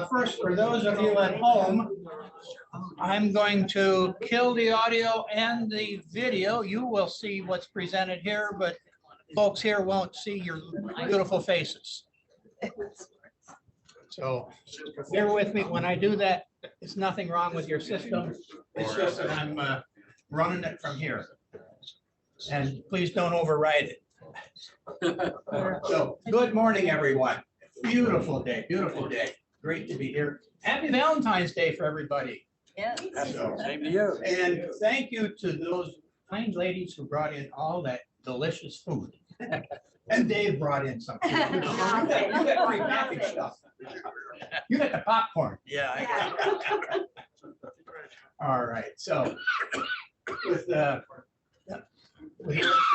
First, for those of you at home, I'm going to kill the audio and the video. You will see what's presented here, but folks here won't see your beautiful faces. So bear with me when I do that. It's nothing wrong with your system. It's just that I'm running it from here. And please don't override it. So good morning, everyone. Beautiful day, beautiful day. Great to be here. Happy Valentine's Day for everybody. Yes. So, Same to you. and thank you to those kind ladies who brought in all that delicious food. And Dave brought in some. You got prepackaged stuff. You got the popcorn. Yeah. All right, so with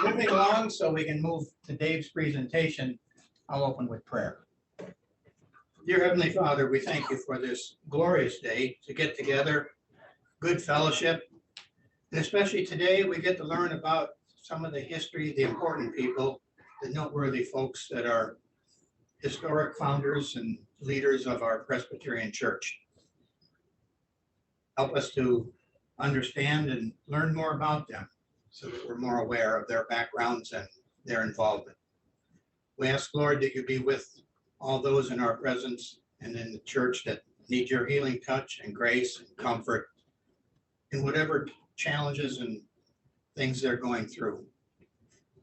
moving along so we can move to Dave's presentation, I'll open with prayer. Dear Heavenly Father, we thank you for this glorious day to get together, good fellowship. And especially today, we get to learn about some of the history, the important people, the noteworthy folks that are historic founders and leaders of our Presbyterian Church. Help us to understand and learn more about them so that we're more aware of their backgrounds and their involvement. We ask, Lord, that you be with all those in our presence and in the church that need your healing touch and grace and comfort in whatever challenges and things they're going through.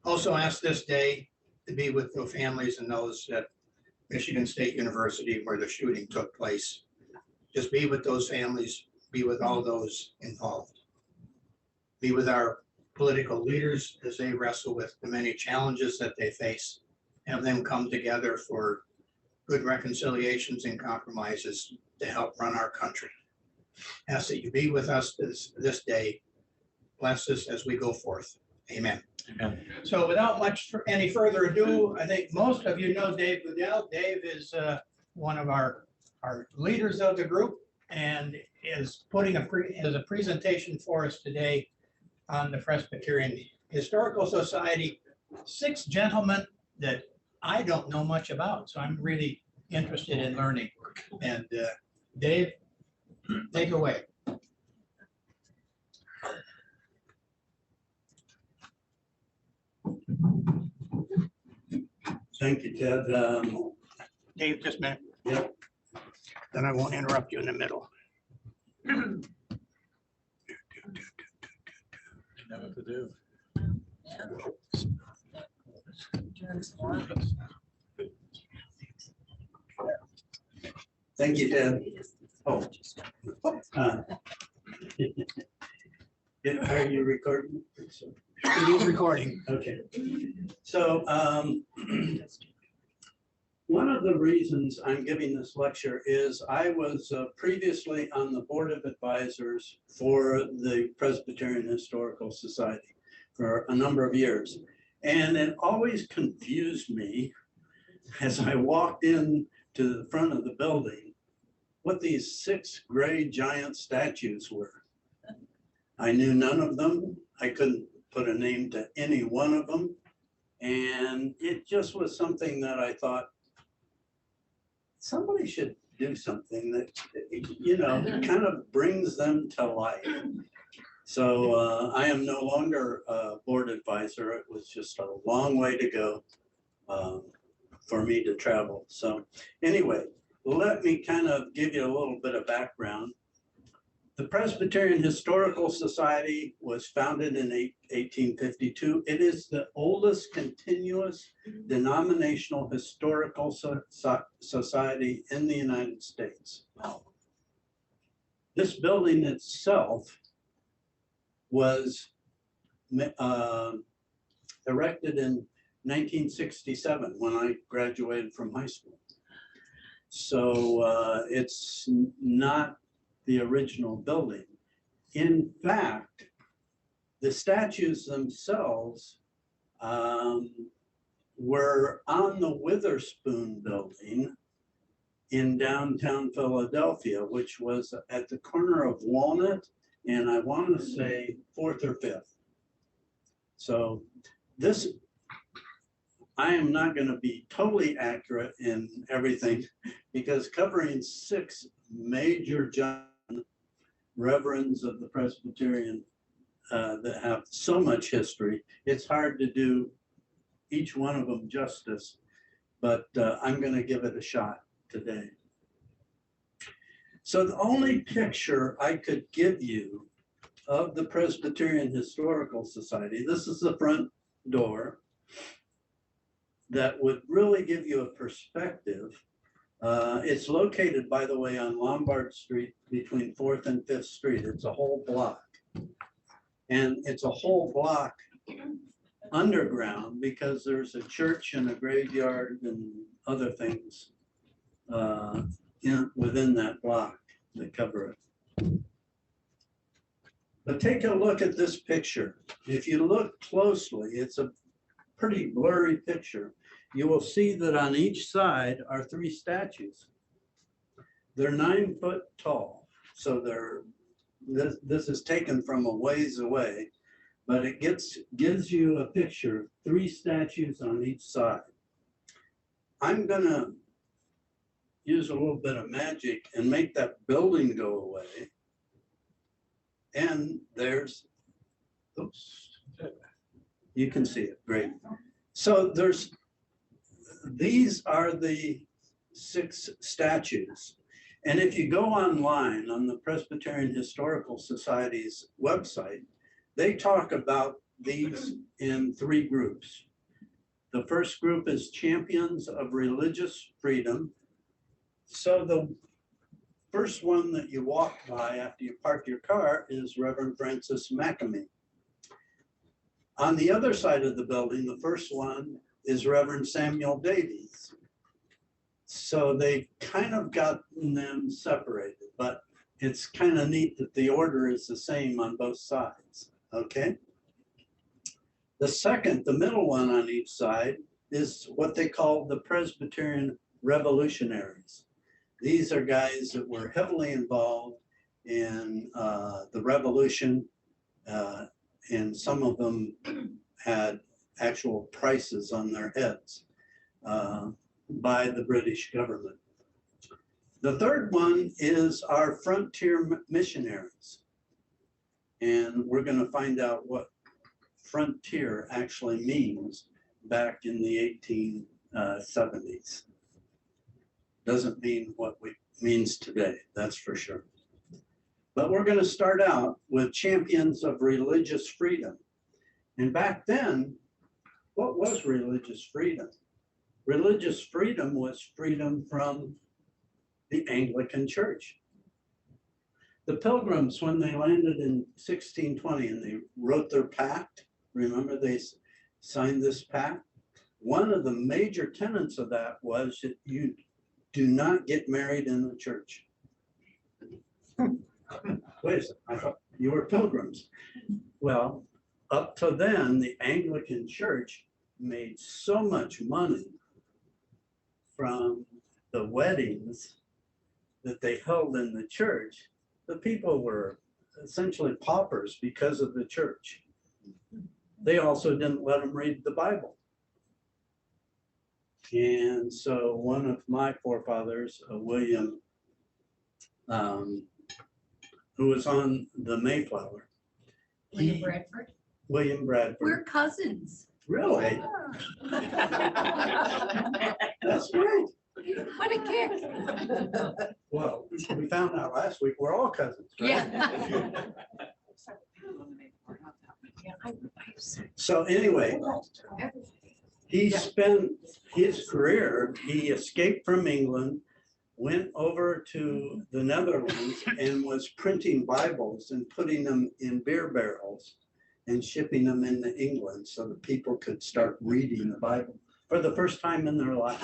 Also ask this day to be with the families and those at Michigan State University where the shooting took place. Just be with those families, be with all those involved. Be with our political leaders as they wrestle with the many challenges that they face. Have them come together for good reconciliations and compromises to help run our country. Ask that you be with us this day. Bless us as we go forth. Amen. Amen. So without any further ado, I think most of you know Dave Goodell. Dave is one of our leaders of the group and is putting a presentation for us today on the Presbyterian Historical Society. 6 gentlemen that I don't know much about, so I'm really interested in learning. And Dave, take it away. Thank you, Ted. Dave, just a minute. Yep. Then I won't interrupt you in the middle. Know what to do. Thank you, Ted. Oh. Are you recording? He's recording. Okay. So one of the reasons I'm giving this lecture is I was previously on the board of advisors for the Presbyterian Historical Society for a number of years. And it always confused me as I walked in to the front of the building what these 6 gray giant statues were. I knew none of them. I couldn't put a name to any one of them. And it just was something that I thought, somebody should do something that, you know, kind of brings them to life. So I am no longer a board advisor. It was just a long way to go for me to travel. So anyway, let me kind of give you a little bit of background. The Presbyterian Historical Society was founded in 1852. It is the oldest continuous denominational historical society in the United States. This building itself was erected in 1967 when I graduated from high school. So it's not the original building. In fact, the statues themselves were on the Witherspoon building in downtown Philadelphia, which was at the corner of Walnut and I want to say 4th or 5th. So this I am not going to be totally accurate in everything because covering 6 major reverends of the Presbyterian that have so much history, it's hard to do each one of them justice, but I'm going to give it a shot today. So the only picture I could give you of the Presbyterian Historical Society, this is the front door, that would really give you a perspective. It's located, by the way, on Lombard Street between 4th and 5th Street. It's a whole block. And it's a whole block underground because there's a church and a graveyard and other things within that block that cover it. But take a look at this picture. If you look closely, it's a pretty blurry picture. You will see that on each side are 3 statues. They're 9 foot tall. So this is taken from a ways away, but it gives you a picture, 3 statues on each side. I'm gonna use a little bit of magic and make that building go away. And there's, oops, you can see it, great. So these are the 6 statues. And if you go online on the Presbyterian Historical Society's website, they talk about these in 3 groups. The first group is champions of religious freedom. So the first one that you walk by after you park your car is Reverend Francis McAmee. On the other side of the building, the first one is Reverend Samuel Davies. So they kind of gotten them separated, but it's kind of neat that the order is the same on both sides, okay? The second, the middle one on each side, is what they call the Presbyterian Revolutionaries. These are guys that were heavily involved in the revolution, and some of them had actual prices on their heads by the British government. The third one is our frontier missionaries. And we're going to find out what frontier actually means back in the 1870s. Doesn't mean what it means today, that's for sure. But we're going to start out with champions of religious freedom. And back then, what was religious freedom? Religious freedom was freedom from the Anglican Church. The Pilgrims, when they landed in 1620 and they wrote their pact, remember they signed this pact? One of the major tenets of that was that you do not get married in the church. Wait a second, I thought you were Pilgrims. Well, up to then, the Anglican Church made so much money from the weddings that they held in the church. The people were essentially paupers because of the church. They also didn't let them read the Bible. And so one of my forefathers, William, who was on the Mayflower. William Bradford. William Bradford. We're cousins. Really? That's great. What a kick. Well, we found out last week, we're all cousins, right? Yeah. So anyway, he spent his career, he escaped from England, went over to the Netherlands and was printing Bibles and putting them in beer barrels and shipping them into England so that people could start reading the Bible for the first time in their life.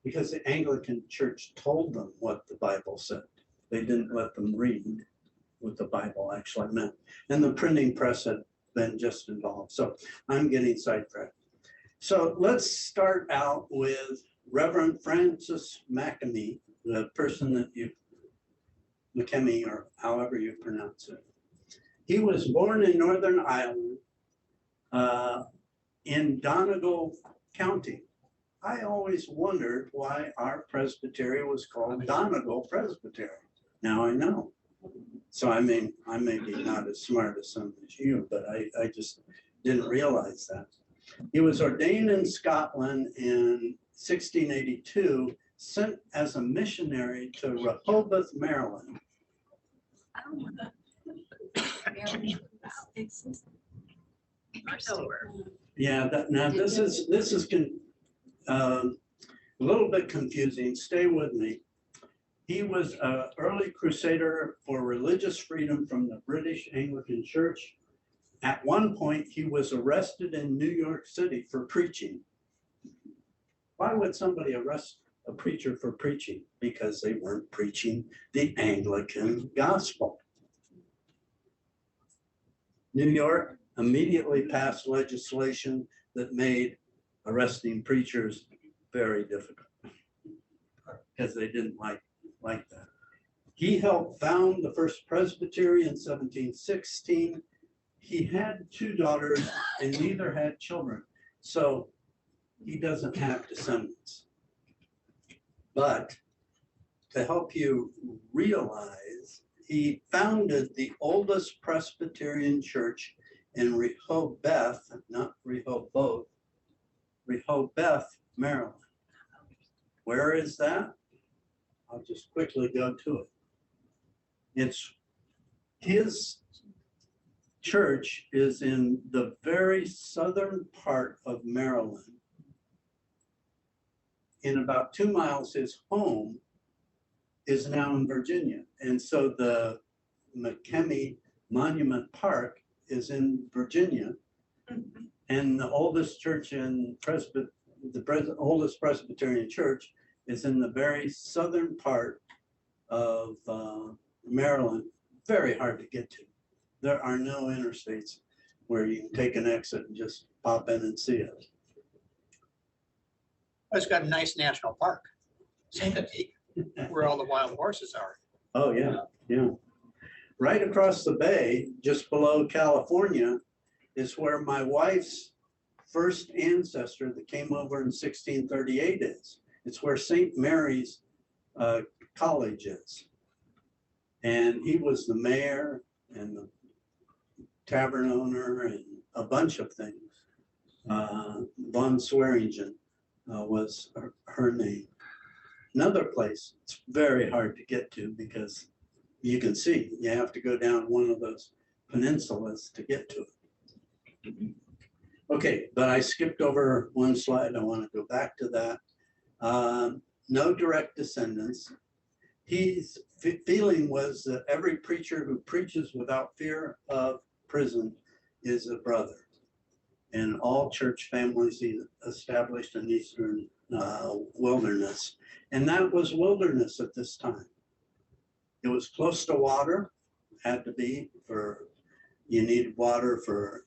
Because the Anglican Church told them what the Bible said. They didn't let them read what the Bible actually meant. And the printing press had been just involved. So I'm getting sidetracked. So let's start out with Reverend Francis McAmee, the person that McAmee, or however you pronounce it. He was born in Northern Ireland in Donegal County. I always wondered why our presbytery was called Donegal Presbytery. Now I know. So I mean, I may be not as smart as some as you, but I just didn't realize that. He was ordained in Scotland in 1682, sent as a missionary to Rehoboth, Maryland. Yeah, now this is a little bit confusing. Stay with me. He was an early crusader for religious freedom from the British Anglican Church. At one point, he was arrested in New York City for preaching. Why would somebody arrest a preacher for preaching? Because they weren't preaching the Anglican gospel. New York immediately passed legislation that made arresting preachers very difficult because they didn't like that. He helped found the first presbytery in 1716. He had 2 daughters and neither had children, so he doesn't have descendants. But to help you realize, he founded the oldest Presbyterian church in Rehoboth, not Rehoboth, Rehoboth, Maryland. Where is that? I'll just quickly go to it. It's his church is in the very southern part of Maryland. In about 2 miles, his home is now in Virginia. And so the McKemey Monument Park is in Virginia. And the oldest church in oldest Presbyterian church is in the very southern part of Maryland. Very hard to get to. There are no interstates where you can take an exit and just pop in and see it. It's got a nice national park, where all the wild horses are. Oh, yeah, yeah. Right across the bay, just below California, is where my wife's first ancestor that came over in 1638 is. It's where St. Mary's College is. And he was the mayor and the tavern owner and a bunch of things. Von Swearingen was her name. Another place it's very hard to get to because you can see you have to go down one of those peninsulas to get to it. Okay, but I skipped over one slide. I want to go back to that. No direct descendants. His feeling was that every preacher who preaches without fear of prison is a brother. And all church families he established in Eastern Wilderness. And that was wilderness at this time. It was close to water, had to be for, you needed water for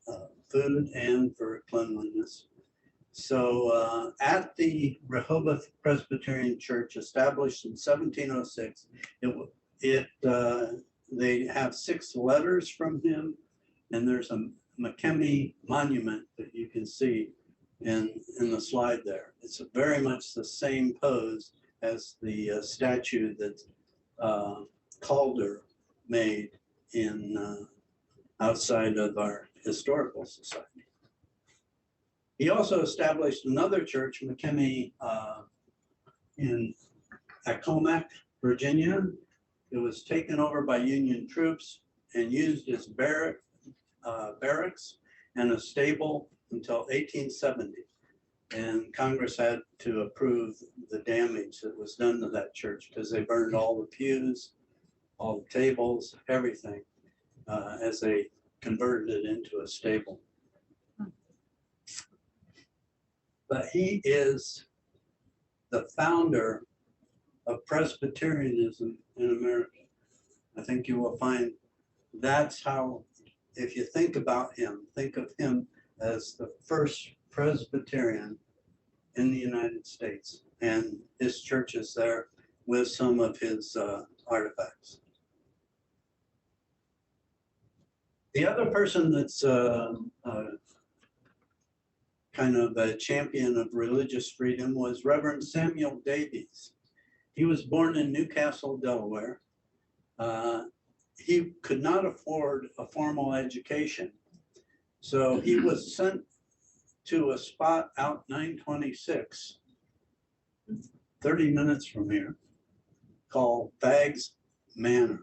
food and for cleanliness. So at the Rehoboth Presbyterian Church, established in 1706, they have 6 letters from him, and there's a McKemey monument that you can see in the slide there. It's very much the same pose as the statue that Calder made in outside of our historical society. He also established another church, McKemey, in Accomack, Virginia. It was taken over by Union troops and used as barracks and a stable until 1870. And Congress had to approve the damage that was done to that church because they burned all the pews, all the tables, everything, as they converted it into a stable. But he is the founder of Presbyterianism in America. I think you will find that's how, if you think about him, think of him as the first Presbyterian in the United States. And his church is there with some of his artifacts. The other person that's kind of a champion of religious freedom was Reverend Samuel Davies. He was born in Newcastle, Delaware. He could not afford a formal education, so he was sent to a spot out 926, 30 minutes from here, called Fagg's Manor.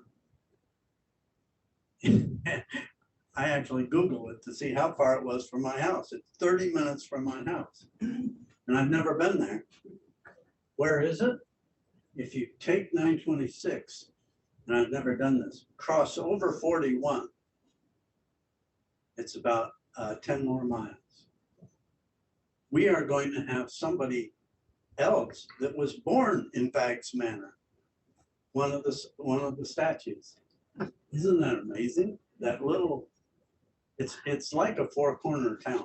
I actually Googled it to see how far it was from my house. It's 30 minutes from my house, and I've never been there. Where is it? If you take 926, and I've never done this, cross over 41, it's about 10 more miles. We are going to have somebody else that was born in Fagg's Manor, one of the statues. Isn't that amazing? That little, it's like a four-corner town.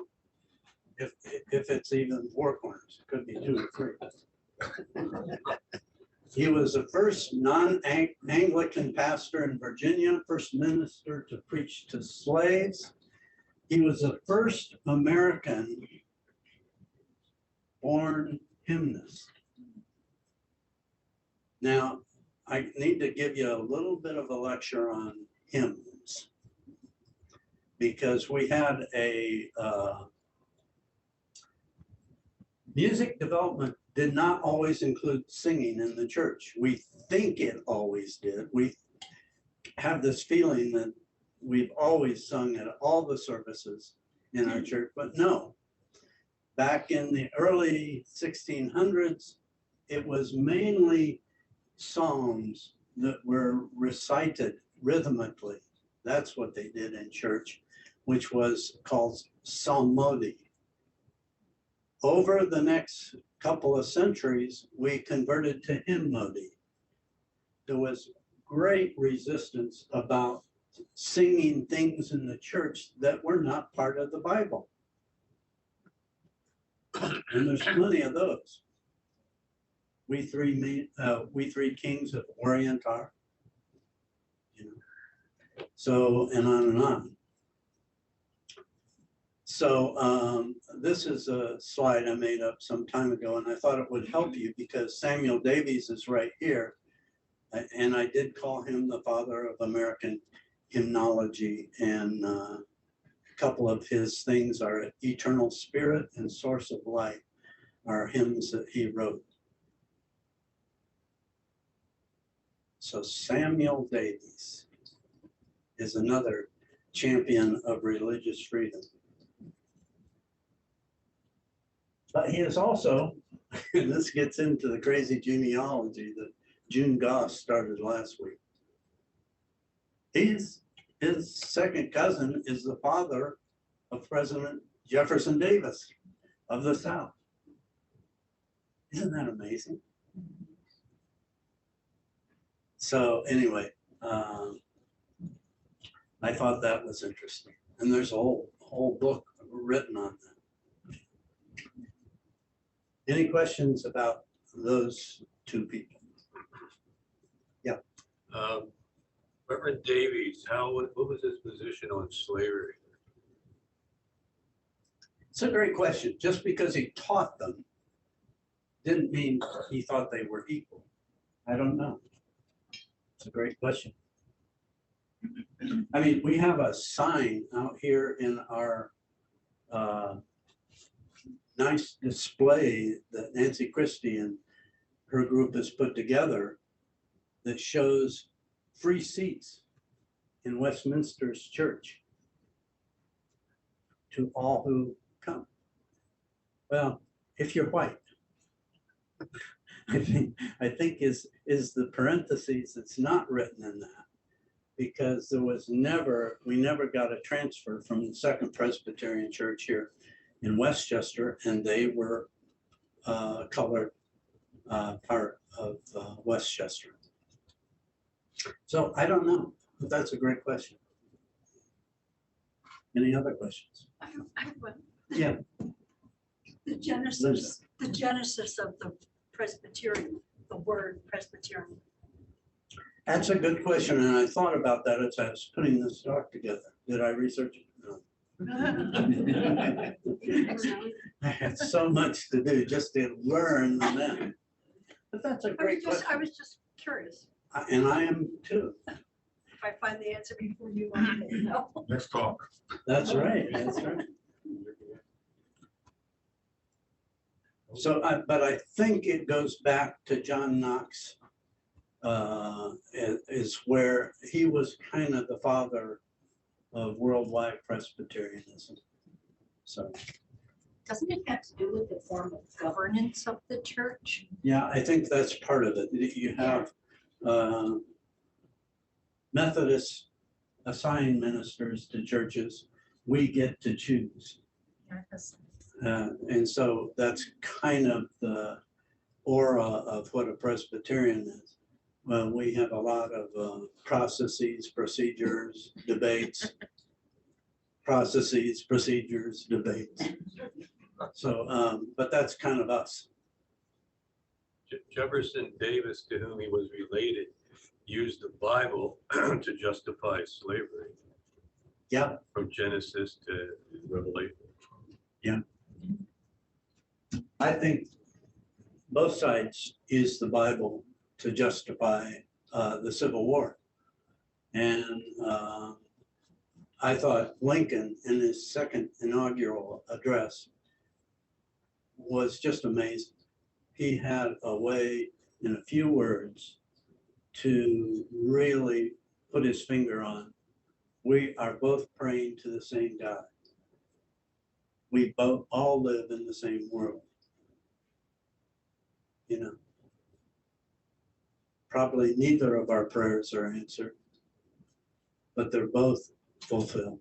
If it's even four corners, it could be 2 or 3. He was the first non-Anglican pastor in Virginia, first minister to preach to slaves. He was the first American born hymnist. Now, I need to give you a little bit of a lecture on hymns, because we had a music development did not always include singing in the church. We think it always did. We have this feeling that we've always sung at all the services in our church, but no. Back in the early 1600s, it was mainly psalms that were recited rhythmically. That's what they did in church, which was called psalmody. Over the next couple of centuries, we converted to hymnody. There was great resistance about singing things in the church that were not part of the Bible. And there's plenty of those. We three kings of Orient are, you know. So, and on and on. So this is a slide I made up some time ago, and I thought it would help you because Samuel Davies is right here. And I did call him the father of American hymnology, and a couple of his things are Eternal Spirit and Source of Light are hymns that he wrote. So Samuel Davies is another champion of religious freedom. But he is also, and this gets into the crazy genealogy that June Goss started last week. His second cousin is the father of President Jefferson Davis of the South. Isn't that amazing? So anyway, I thought that was interesting. And there's a whole book written on that. Any questions about those two people? Yeah. Reverend Davies, what was his position on slavery? It's a great question. Just because he taught them didn't mean he thought they were equal. I don't know. It's a great question. I mean, we have a sign out here in our nice display that Nancy Christie and her group has put together that shows free seats in Westminster's church to all who come. Well, if you're white, I think is the parentheses that's not written in that, because there was we never got a transfer from the Second Presbyterian Church here in Westchester, and they were colored part of Westchester. So I don't know, but that's a great question. Any other questions? I have one. Yeah. The genesis of the Presbyterian, the word Presbyterian. That's a good question, and I thought about that as I was putting this talk together. Did I research it? No. I had so much to do just to learn the name. But that's a great I question. was just curious. And I am too. If I find the answer before you, I'll let you know. Next talk. That's right, that's right. So, but I think it goes back to John Knox, is where he was kind of the father of worldwide Presbyterianism. So, Doesn't it have to do with the form of governance of the church? yeah, I think that's part of it. You have Methodists assign ministers to churches. We get to choose. And so that's kind of the aura of what a Presbyterian is. Well, we have a lot of processes, procedures, debates, processes, procedures, debates. So, but that's kind of us. Jefferson Davis, to whom he was related, used the Bible to justify slavery. Yeah. From Genesis to Revelation. I think both sides use the Bible to justify the Civil War. And I thought Lincoln in his second inaugural address was just amazing. He had a way in a few words to really put his finger on, we are both praying to the same God. We both all live in the same world. You know, probably neither of our prayers are answered, but they're both fulfilled.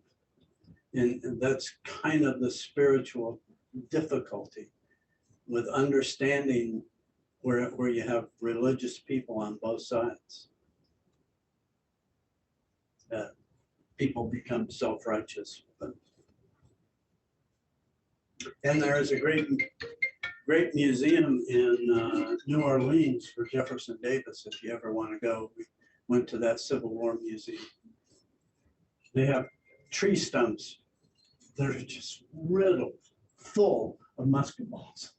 And that's kind of the spiritual difficulty with understanding where you have religious people on both sides. People become self-righteous. And there is a great museum in New Orleans for Jefferson Davis, if you ever want to go. We went to that Civil War museum. They have tree stumps that are just riddled, full of musket balls.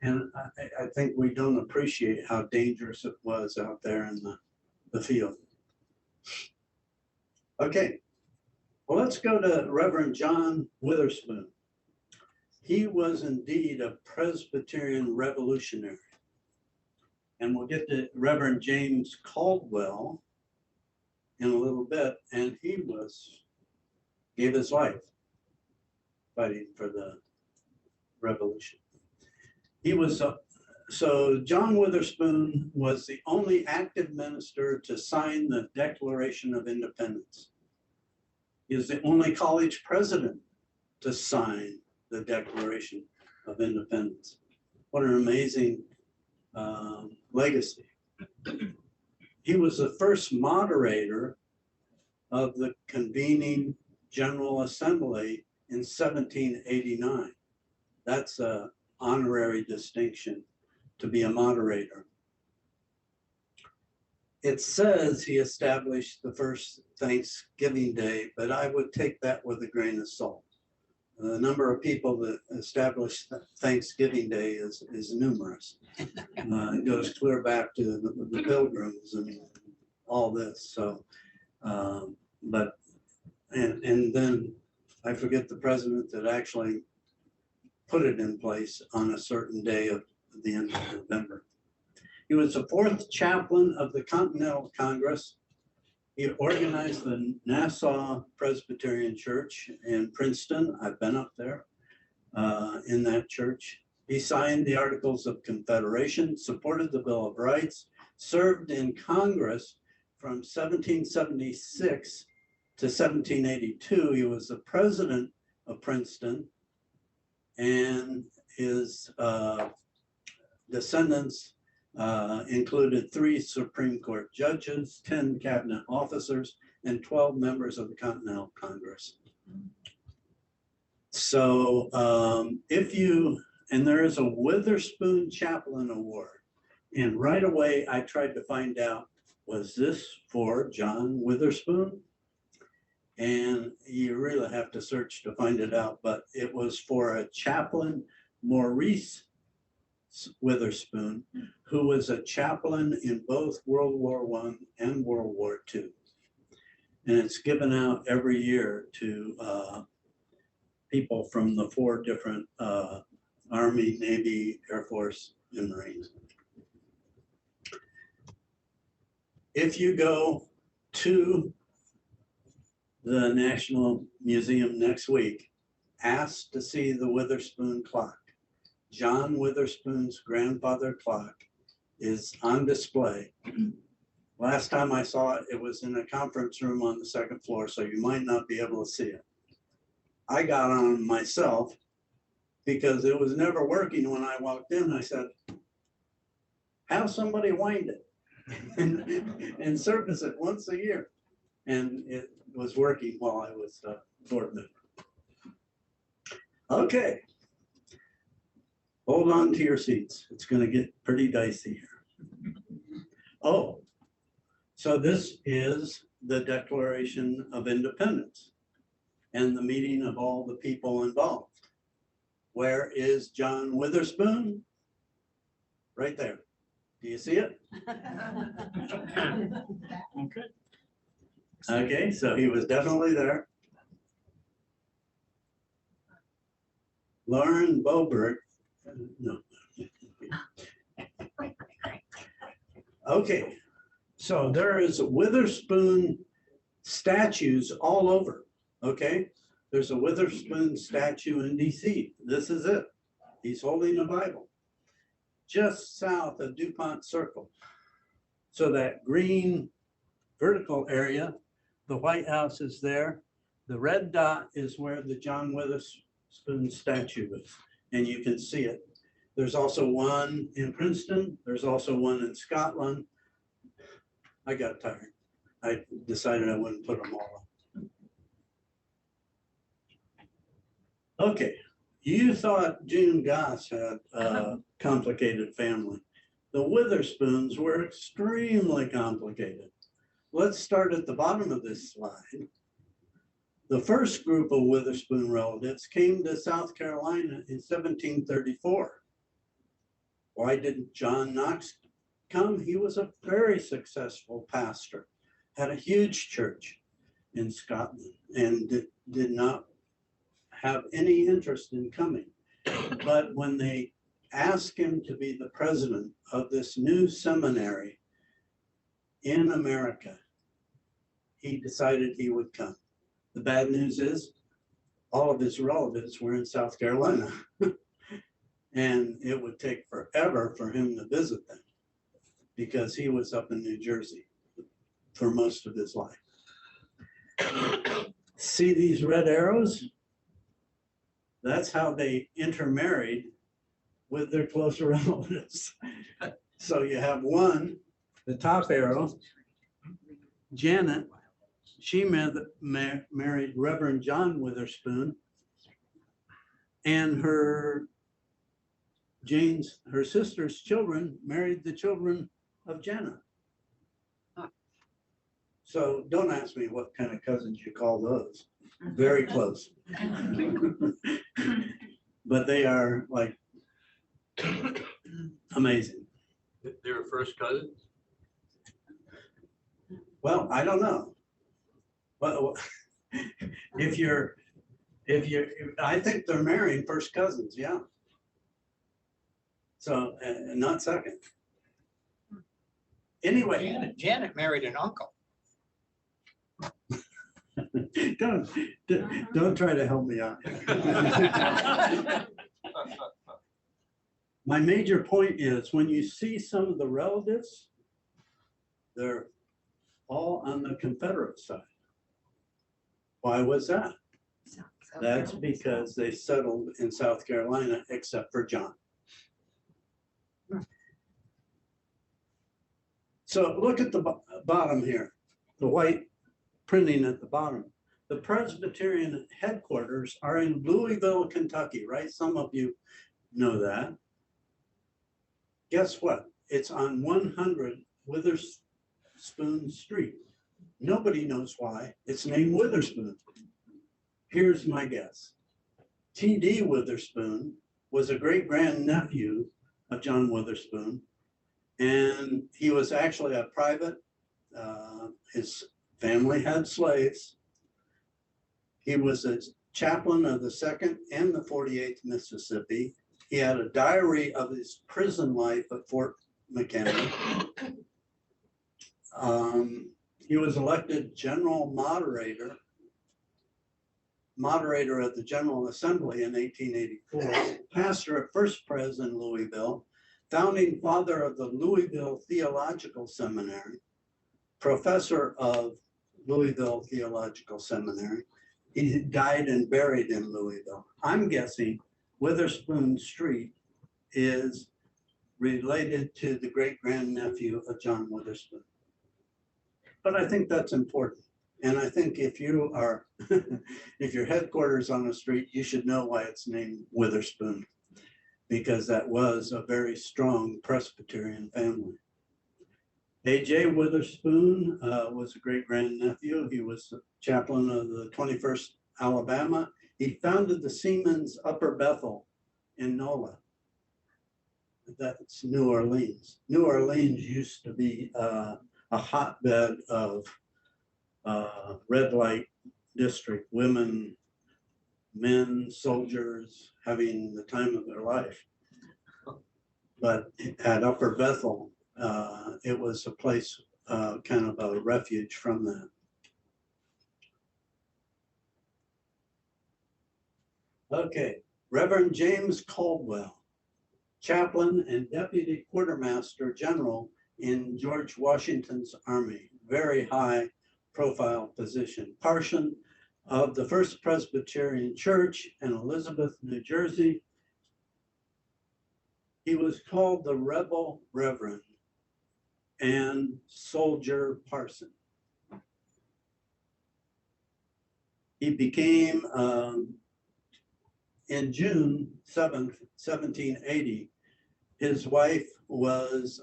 And I think we don't appreciate how dangerous it was out there in the field. Okay, well, let's go to Reverend John Witherspoon. He was indeed a Presbyterian revolutionary. And we'll get to Reverend James Caldwell in a little bit, and he gave his life fighting for the revolution. He was, so John Witherspoon was the only active minister to sign the Declaration of Independence. He is the only college president to sign the Declaration of Independence. What an amazing legacy. He was the first moderator of the convening General Assembly in 1789. That's an honorary distinction to be a moderator. It says he established the first Thanksgiving Day, but I would take that with a grain of salt. The number of people that established Thanksgiving Day is numerous. It goes clear back to the Pilgrims and all this. So, but and then I forget the president that actually put it in place on a certain day of the end of November. He was the fourth chaplain of the Continental Congress. He organized the Nassau Presbyterian Church in Princeton. I've been up there in that church. He signed the Articles of Confederation, supported the Bill of Rights, served in Congress from 1776 to 1782. He was the president of Princeton, and his descendants included 3 Supreme Court judges, 10 cabinet officers, and 12 members of the Continental Congress. So and there is a Witherspoon Chaplain Award. And right away, I tried to find out, was this for John Witherspoon? And you really have to search to find it out, but it was for a chaplain, Maurice Witherspoon, who was a chaplain in both World War I and World War II. And it's given out every year to people from the 4 different Army, Navy, Air Force, and Marines. If you go to the National Museum next week, ask to see the Witherspoon clock. John Witherspoon's grandfather clock is on display. Last time I saw it, it was in a conference room on the 2nd floor, so you might not be able to see it. I got on myself because it was never working when I walked in. I said, have somebody wind it and service it once a year. And it was working while I was board member. Okay. Hold on to your seats. It's going to get pretty dicey here. Oh, so this is the Declaration of Independence and the meeting of all the people involved. Where is John Witherspoon? Right there. Do you see it? Okay. Okay, so he was definitely there. Lauren Boberg, no. Okay, so there is Witherspoon statues all over, okay? There's a Witherspoon statue in DC. This is it. He's holding a Bible. Just south of DuPont Circle. So that green vertical area, the White House is there. The red dot is where the John Witherspoon statue is, and you can see it. There's also one in Princeton. There's also one in Scotland. I got tired. I decided I wouldn't put them all up. Okay, you thought June Goss had a complicated family. The Witherspoons were extremely complicated. Let's start at the bottom of this slide. The first group of Witherspoon relatives came to South Carolina in 1734. Why didn't John Knox come? He was a very successful pastor, had a huge church in Scotland, and did not have any interest in coming. But when they asked him to be the president of this new seminary in America, he decided he would come. The bad news is all of his relatives were in South Carolina. And it would take forever for him to visit them because he was up in New Jersey for most of his life. See these red arrows? That's how they intermarried with their closer relatives. So you have one, the top arrow, Janet, she married Reverend John Witherspoon, and her sister's children married the children of Janet. So don't ask me what kind of cousins you call those. Very close. But they are like amazing. They were first cousins? Well, I don't know. Well, I think they're marrying first cousins, yeah. So, not second. Anyway. Janet married an uncle. Don't try to help me out. My major point is when you see some of the relatives, they're all on the Confederate side. Why was that? That's because they settled in South Carolina, except for John. So look at the bottom here, the white printing at the bottom. The Presbyterian headquarters are in Louisville, Kentucky, right? Some of you know that. Guess what? It's on 100 Witherspoon Street. Nobody knows why it's named Witherspoon. Here's my guess. T.D. Witherspoon was a great-grandnephew of John Witherspoon, and he was actually a private. His family had slaves. He was a chaplain of the 2nd and the 48th Mississippi. He had a diary of his prison life at Fort McHenry. He was elected general moderator of the General Assembly in 1884, pastor at First Pres in Louisville, founding father of the Louisville Theological Seminary, professor of Louisville Theological Seminary. He died and buried in Louisville. I'm guessing Witherspoon Street is related to the great-grandnephew of John Witherspoon. But I think that's important. And I think if you are, if your headquarters on a street, you should know why it's named Witherspoon, because that was a very strong Presbyterian family. A.J. Witherspoon was a great-grandnephew. He was chaplain of the 21st Alabama. He founded the Seamen's Upper Bethel in NOLA. That's New Orleans. New Orleans used to be a hotbed of red light district, women, men, soldiers having the time of their life. But at Upper Bethel, it was a place, kind of a refuge from that. Okay, Reverend James Caldwell, chaplain and deputy quartermaster general in George Washington's army, very high profile position. Parson of the First Presbyterian Church in Elizabeth, New Jersey. He was called the Rebel Reverend and Soldier Parson. He became, in June 7th, 1780, his wife was,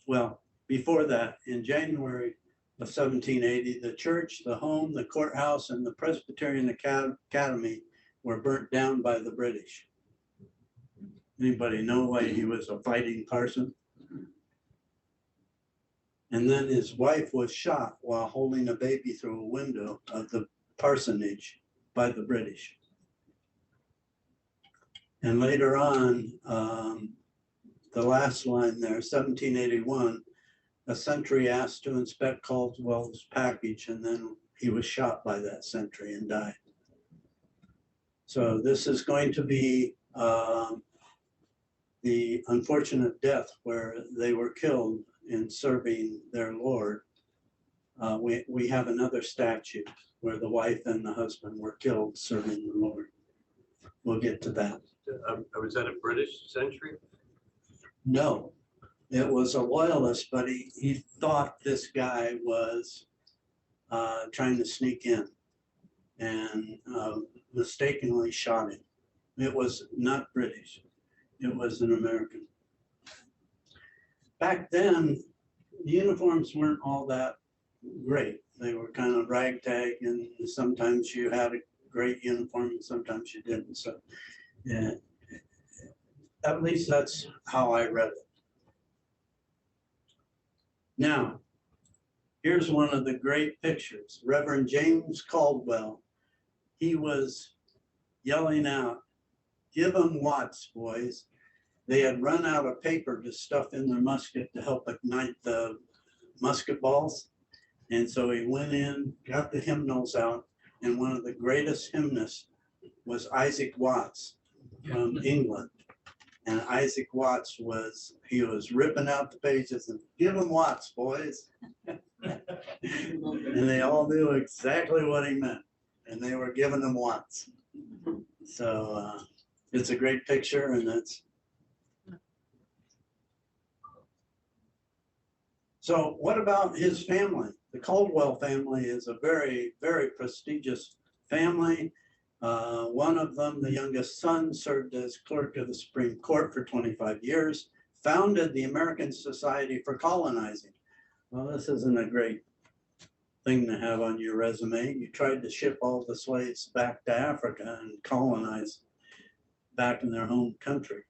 well, before that, in January of 1780, the church, the home, the courthouse, and the Presbyterian Academy were burnt down by the British. Anybody know why he was a fighting parson? And then his wife was shot while holding a baby through a window of the parsonage by the British. And later on, the last line there, 1781, a sentry asked to inspect Caldwell's package, and then he was shot by that sentry and died. So this is going to be the unfortunate death where they were killed in serving their Lord. We have another statue where the wife and the husband were killed serving the Lord. We'll get to that. Was that a British sentry? No, it was a loyalist, but he thought this guy was trying to sneak in and mistakenly shot him. It was not British. It was an American. Back then, the uniforms weren't all that great. They were kind of ragtag, and sometimes you had a great uniform and sometimes you didn't. So yeah, at least that's how I read it. Now, here's one of the great pictures. Reverend James Caldwell, he was yelling out, "Give them Watts, boys." They had run out of paper to stuff in their musket to help ignite the musket balls. And so he went in, got the hymnals out, and one of the greatest hymnists was Isaac Watts from England. And Isaac Watts he was ripping out the pages and "Give them Watts, boys." And they all knew exactly what he meant. And they were giving them Watts. So it's a great picture, and that's. So what about his family? The Caldwell family is a very, very prestigious family. One of them, the youngest son, served as clerk of the Supreme Court for 25 years, founded the American Society for Colonizing. Well, this isn't a great thing to have on your resume. You tried to ship all the slaves back to Africa and colonize back in their home country.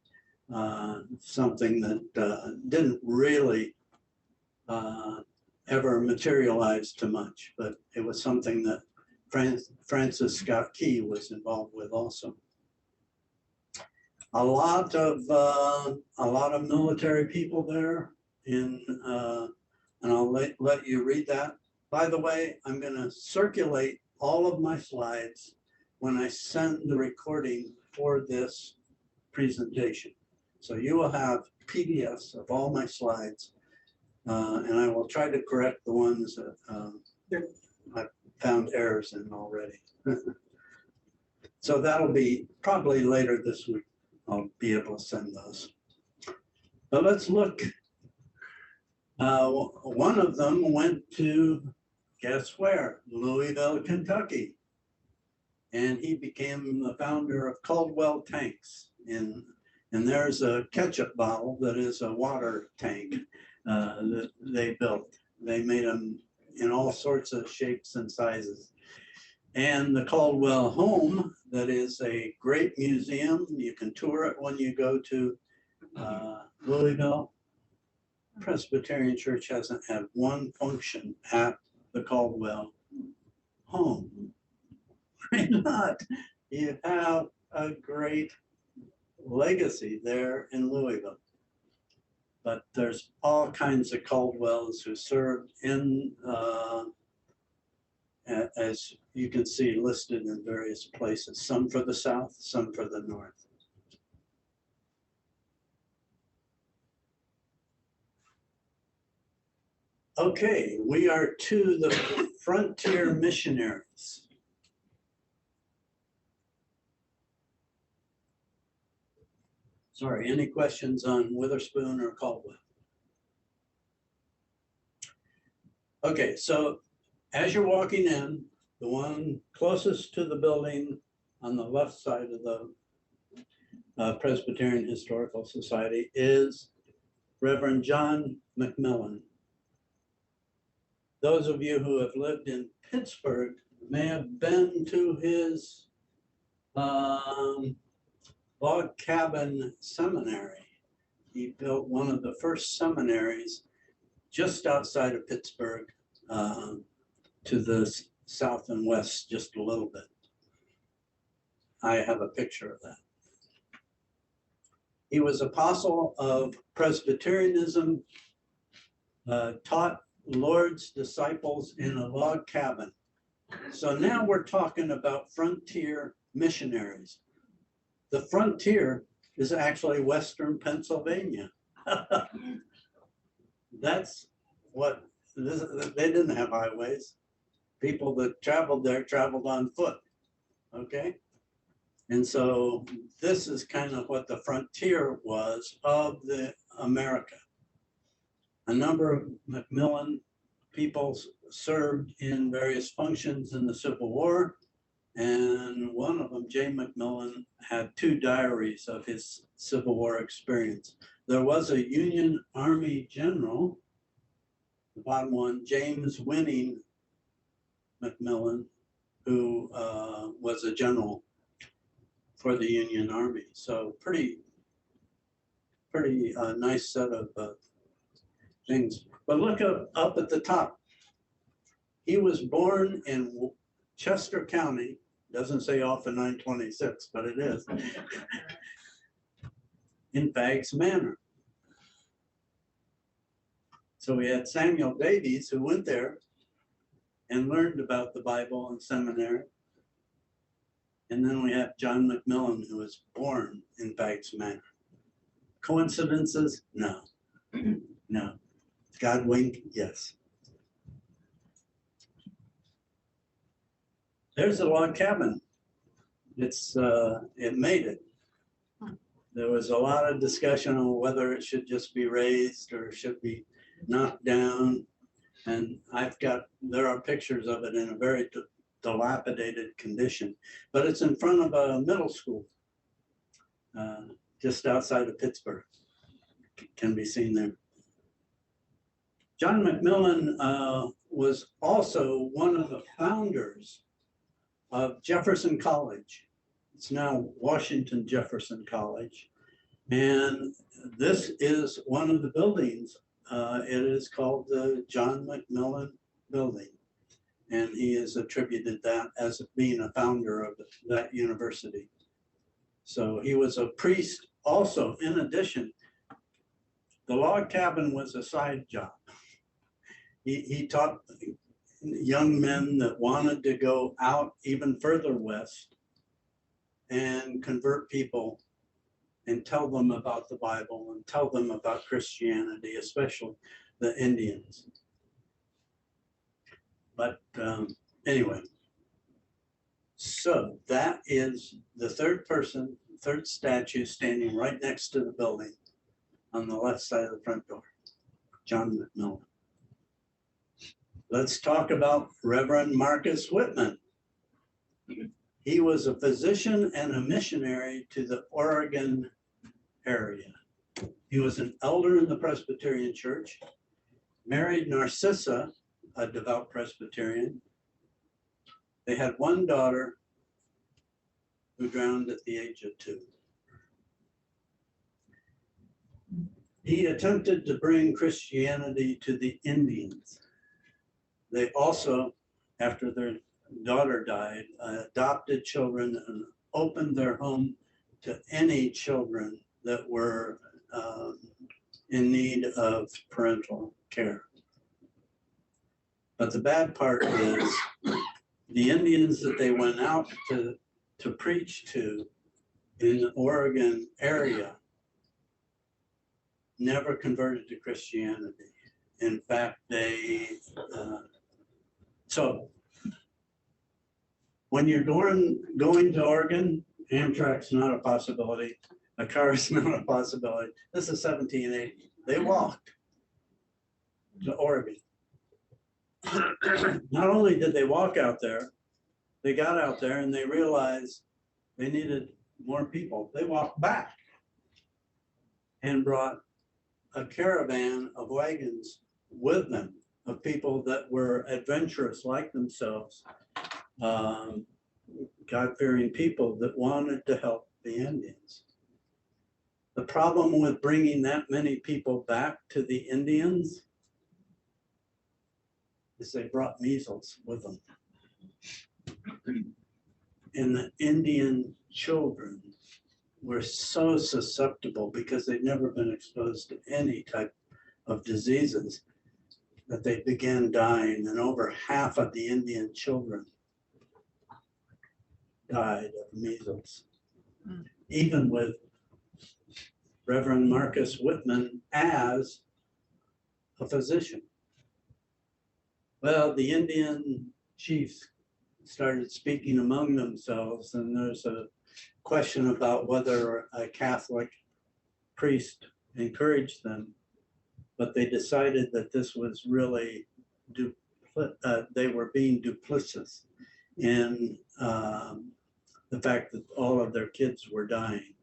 Something that didn't really ever materialize too much, but it was something that Francis Scott Key was involved with also. A lot of military people there and I'll let you read that. By the way, I'm going to circulate all of my slides when I send the recording for this presentation. So you will have PDFs of all my slides, and I will try to correct the ones that I've found errors in already. So that'll be probably later this week. I'll be able to send those. But let's look. One of them went to, guess where? Louisville, Kentucky. And he became the founder of Caldwell Tanks. And there's a ketchup bottle that is a water tank that they built. They made them in all sorts of shapes and sizes. And the Caldwell Home, that is a great museum. You can tour it when you go to Louisville. Presbyterian Church hasn't had one function at the Caldwell Home. Why not? You have a great legacy there in Louisville. But there's all kinds of Caldwells who served in, as you can see listed in various places, some for the South, some for the North. Okay, we are to the frontier missionaries. Sorry, any questions on Witherspoon or Caldwell? Okay, so as you're walking in, the one closest to the building on the left side of the Presbyterian Historical Society is Reverend John McMillan. Those of you who have lived in Pittsburgh may have been to his log cabin seminary. He built one of the first seminaries just outside of Pittsburgh, to the south and west just a little bit. I have a picture of that. He was apostle of Presbyterianism, taught Lord's disciples in a log cabin. So now we're talking about frontier missionaries. The frontier is actually Western Pennsylvania. That's what, they didn't have highways. People that traveled there traveled on foot, okay? And so this is kind of what the frontier was of the America. A number of McMillan people served in various functions in the Civil War. And one of them, J. McMillan, had 2 diaries of his Civil War experience. There was a Union Army general, the bottom one, James Winning McMillan, who was a general for the Union Army. So pretty nice set of things. But look up at the top. He was born in Chester County. Doesn't say off of 926, but it is. In Baggs Manor. So we had Samuel Davies, who went there and learned about the Bible in seminary. And then we have John McMillan, who was born in Baggs Manor. Coincidences? No. No. God wink? Yes. There's a log cabin. It made it. There was a lot of discussion on whether it should just be raised or should be knocked down. And there are pictures of it in a very dilapidated condition, but it's in front of a middle school, just outside of Pittsburgh. Can be seen there. John McMillan was also one of the founders of Jefferson College. It's now Washington Jefferson College. And this is one of the buildings. It is called the John McMillan Building. And he is attributed that as being a founder of that university. So he was a priest also. In addition, the log cabin was a side job. He taught young men that wanted to go out even further west and convert people and tell them about the Bible and tell them about Christianity, especially the Indians. But anyway, so that is the third person, third statue standing right next to the building on the left side of the front door, John McMillan. Let's talk about Reverend Marcus Whitman. He was a physician and a missionary to the Oregon area. He was an elder in the Presbyterian Church, married Narcissa, a devout Presbyterian. They had one daughter who drowned at the age of 2. He attempted to bring Christianity to the Indians. They also, after their daughter died, adopted children and opened their home to any children that were in need of parental care. But the bad part is the Indians that they went out to preach to in the Oregon area never converted to Christianity. In fact, so when you're going to Oregon, Amtrak's not a possibility. A car is not a possibility. This is 1780. They walked to Oregon. Not only did they walk out there, they got out there and they realized they needed more people. They walked back and brought a caravan of wagons with them of people that were adventurous like themselves, God-fearing people that wanted to help the Indians. The problem with bringing that many people back to the Indians is they brought measles with them. And the Indian children were so susceptible because they'd never been exposed to any type of diseases that they began dying, and over half of the Indian children died of measles, even with Reverend Marcus Whitman as a physician. Well, the Indian chiefs started speaking among themselves, and there's a question about whether a Catholic priest encouraged them, but they decided that this was really, they were being duplicitous in the fact that all of their kids were dying.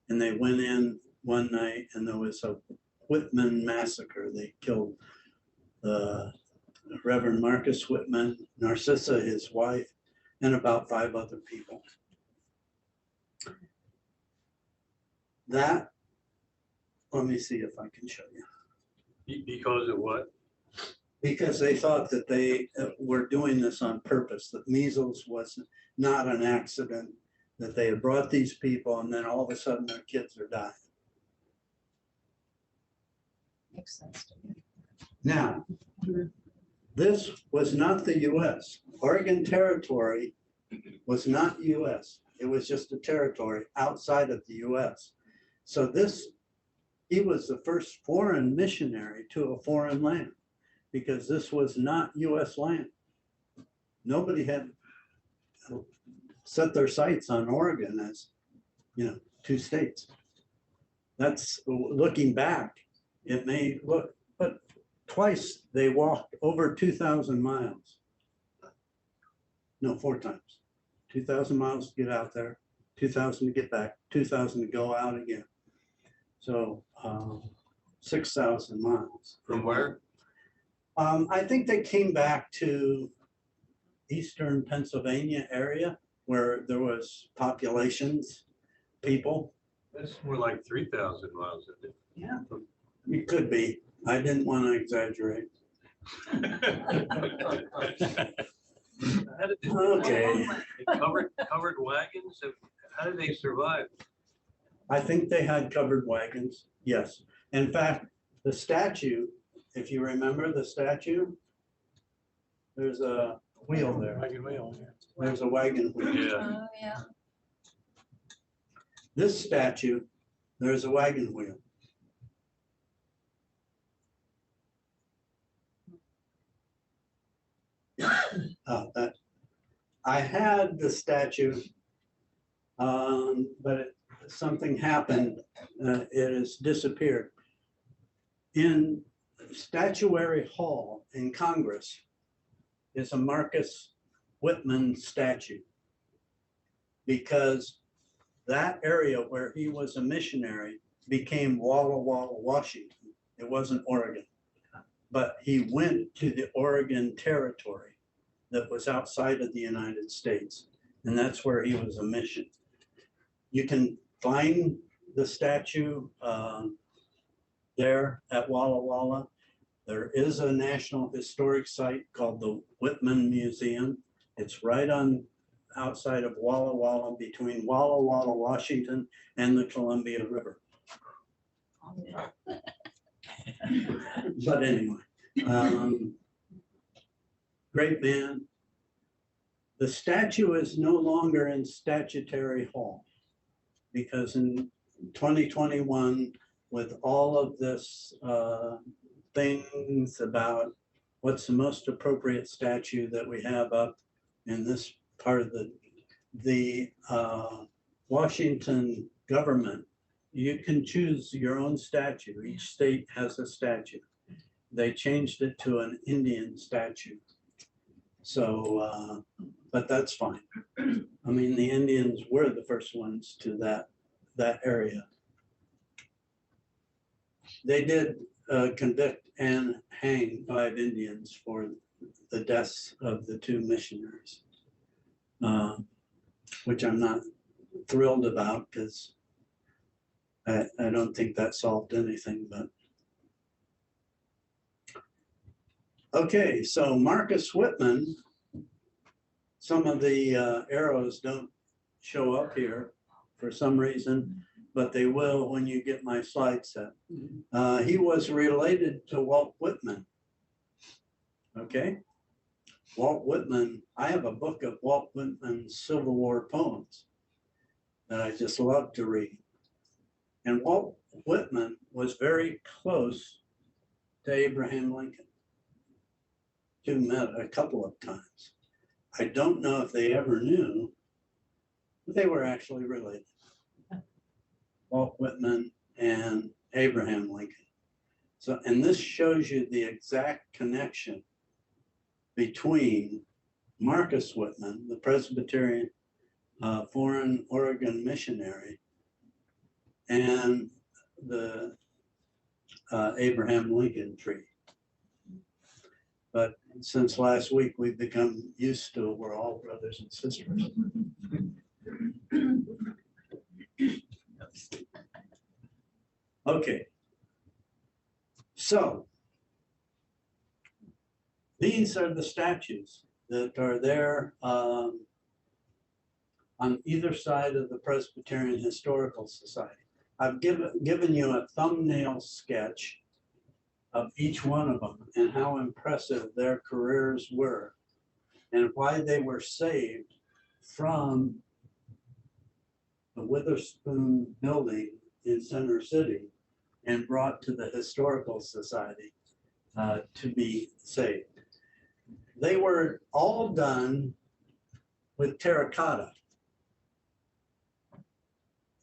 And they went in one night and there was a Whitman massacre. They killed Reverend Marcus Whitman, Narcissa, his wife, and about 5 other people. That, let me see if I can show you. Because of what? Because they thought that they were doing this on purpose, that measles was not an accident, that they had brought these people and then all of a sudden their kids are dying. Makes sense to me. Now, this was not the US. Oregon Territory was not US. It was just a territory outside of the US. So he was the first foreign missionary to a foreign land, because this was not US land. Nobody had set their sights on Oregon as, 2 states. That's, looking back, it may look, but twice they walked over 2,000 miles. No, 4 times. 2,000 miles to get out there, 2,000 to get back, 2,000 to go out again. So 6,000 miles. From where? I think they came back to eastern Pennsylvania area where there was populations, people. That's more like 3,000 miles, isn't Yeah. It could be. I didn't want to exaggerate. it? How did they- Okay. Covered wagons, how did they survive? I think they had covered wagons, yes. In fact, the statue, if you remember the statue, there's a wheel there. Wagon wheel, yeah. There's a wagon wheel. Yeah, Oh, yeah. This statue, there's a wagon wheel. That I had the statue, but something happened. It has disappeared. In Statuary Hall in Congress is a Marcus Whitman statue, because that area where he was a missionary became Walla Walla, Washington. It wasn't Oregon, but he went to the Oregon Territory that was outside of the United States, and that's where he was a mission. You can find the statue there at Walla Walla. There is a National Historic Site called the Whitman Museum. It's right on outside of Walla Walla, between Walla Walla, Washington, and the Columbia River. But anyway, great man. The statue is no longer in Statuary Hall, because in 2021, with all of this things about what's the most appropriate statue that we have up in this part of the Washington government, you can choose your own statue. Each state has a statue. They changed it to an Indian statue. So, but that's fine. I mean, the Indians were the first ones to that area. They did convict and hang 5 Indians for the deaths of the 2 missionaries, which I'm not thrilled about, because I don't think that solved anything, but. Okay, so Marcus Whitman, some of the arrows don't show up here for some reason, but they will when you get my slide set. He was related to Walt Whitman. Okay, Walt Whitman, I have a book of Walt Whitman's Civil War poems that I just love to read. And Walt Whitman was very close to Abraham Lincoln. Two met a couple of times. I don't know if they ever knew, but they were actually related. Walt Whitman and Abraham Lincoln. So, and this shows you the exact connection between Marcus Whitman, the Presbyterian foreign Oregon missionary, and the Abraham Lincoln tree. But since last week, we've become used to we're all brothers and sisters. Okay. So these are the statues that are there on either side of the Presbyterian Historical Society. I've given you a thumbnail sketch of each one of them and how impressive their careers were and why they were saved from the Witherspoon building in Center City and brought to the Historical Society to be saved. They were all done with terracotta.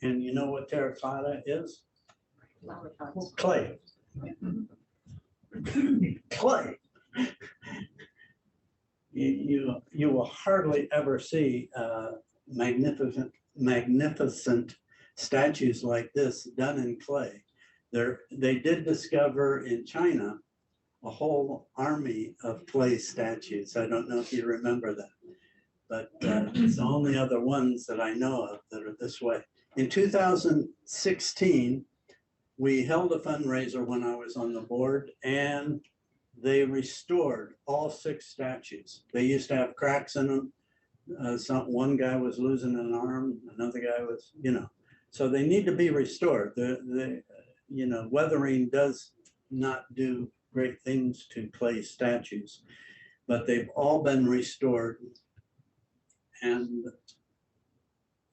And you know what terracotta is? Clay. Clay. You will hardly ever see magnificent statues like this done in clay. They did discover in China a whole army of clay statues. I don't know if you remember that, but it's the only other ones that I know of that are this way. In 2016, we held a fundraiser when I was on the board, and they restored all 6 statues. They used to have cracks in them. One guy was losing an arm, another guy was, so they need to be restored. Weathering does not do great things to clay statues, but they've all been restored, and